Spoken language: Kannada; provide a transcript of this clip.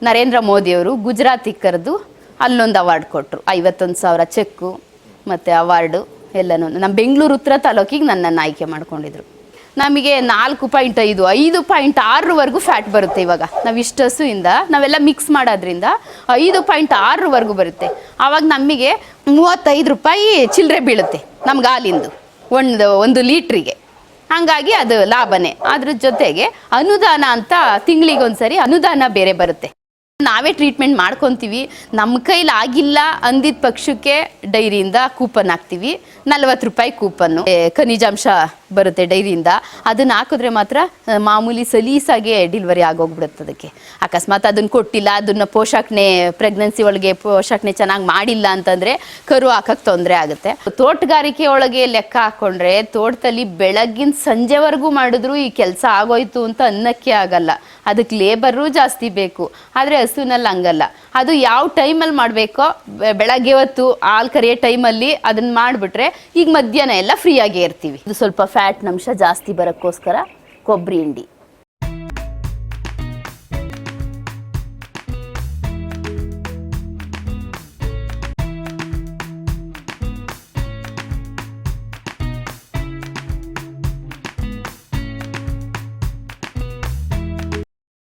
ನರೇಂದ್ರ ಮೋದಿಯವರು ಗುಜರಾತಿಗೆ ಕರೆದು ಅಲ್ಲೊಂದು ಅವಾರ್ಡ್ ಕೊಟ್ಟರು, 51,000 ಚೆಕ್ಕು ಮತ್ತು ಅವಾರ್ಡು ಎಲ್ಲನೂ. ನಮ್ಮ ಬೆಂಗಳೂರು ಉತ್ತರ ತಾಲೂಕಿಗೆ ನನ್ನನ್ನು ಆಯ್ಕೆ ಮಾಡ್ಕೊಂಡಿದ್ರು. ನಮಗೆ 4.5 5.6ವರೆಗೂ ಫ್ಯಾಟ್ ಬರುತ್ತೆ. ಇವಾಗ ನಾವು ಇಷ್ಟು ಹಸುವಿಂದ ನಾವೆಲ್ಲ ಮಿಕ್ಸ್ ಮಾಡೋದ್ರಿಂದ 5.6ವರೆಗೂ ಬರುತ್ತೆ. ಆವಾಗ ನಮಗೆ 35 ರೂಪಾಯಿ ಚಿಲ್ಲರೆ ಬೀಳುತ್ತೆ ನಮ್ಗೆ ಹಾಲಿಂದು ಒಂದು ಲೀಟ್ರಿಗೆ. ಹಾಗಾಗಿ ಅದು ಲಾಭನೇ. ಅದ್ರ ಜೊತೆಗೆ ಅನುದಾನ ಅಂತ ತಿಂಗಳಿಗೊಂದ್ಸರಿ ಅನುದಾನ ಬೇರೆ ಬರುತ್ತೆ. ನಾವೇ ಟ್ರೀಟ್ಮೆಂಟ್ ಮಾಡ್ಕೊತೀವಿ. ನಮ್ಮ ಕೈಲಿ ಆಗಿಲ್ಲ ಅಂದಿದ್ದ ಪಕ್ಷಕ್ಕೆ ಡೈರಿಯಿಂದ ಕೂಪನ್ ಹಾಕ್ತೀವಿ. 40 ರೂಪಾಯಿ ಕೂಪನ್ನು. ಖನಿಜಾಂಶ ಬರುತ್ತೆ ಡೈರಿಯಿಂದ. ಅದನ್ನು ಹಾಕಿದ್ರೆ ಮಾತ್ರ ಮಾಮೂಲಿ ಸಲೀಸಾಗೆ ಡಿಲಿವರಿ ಆಗೋಗ್ಬಿಡುತ್ತೆ. ಅದಕ್ಕೆ ಅಕಸ್ಮಾತ್ ಅದನ್ನು ಕೊಟ್ಟಿಲ್ಲ, ಅದನ್ನು ಪೋಷಣೆ ಪ್ರೆಗ್ನೆನ್ಸಿ ಒಳಗೆ ಪೋಷಣೆ ಚೆನ್ನಾಗಿ ಮಾಡಿಲ್ಲ ಅಂತಂದರೆ ಕರು ಹಾಕಕ್ಕೆ ತೊಂದರೆ ಆಗುತ್ತೆ. ತೋಟಗಾರಿಕೆ ಒಳಗೆ ಲೆಕ್ಕ ಹಾಕ್ಕೊಂಡ್ರೆ ತೋಟದಲ್ಲಿ ಬೆಳಗ್ಗಿನ ಸಂಜೆವರೆಗೂ ಮಾಡಿದ್ರು ಈ ಕೆಲಸ ಆಗೋಯ್ತು ಅಂತ ಅನ್ನಕ್ಕೆ ಆಗಲ್ಲ. ಅದಕ್ಕೆ ಲೇಬರು ಜಾಸ್ತಿ ಬೇಕು. ಆದರೆ ಹಸುವಿನಲ್ಲಿ ಹಂಗಲ್ಲ. ಅದು ಯಾವ ಟೈಮಲ್ಲಿ ಮಾಡಬೇಕೋ ಬೆಳಗ್ಗೆ ಹೊತ್ತು ಹಾಲು ಕರಿಯೋ ಟೈಮಲ್ಲಿ ಅದನ್ನು ಮಾಡಿಬಿಟ್ರೆ ಈಗ ಮಧ್ಯಾಹ್ನ ಎಲ್ಲ ಫ್ರೀಯಾಗೇ ಇರ್ತೀವಿ. ಇದು ಸ್ವಲ್ಪ ಫ್ಯಾಟ್ ಅಂಶ ಜಾಸ್ತಿ ಬರೋಕ್ಕೋಸ್ಕರ ಕೊಬ್ಬರಿ ಹಿಂಡಿ.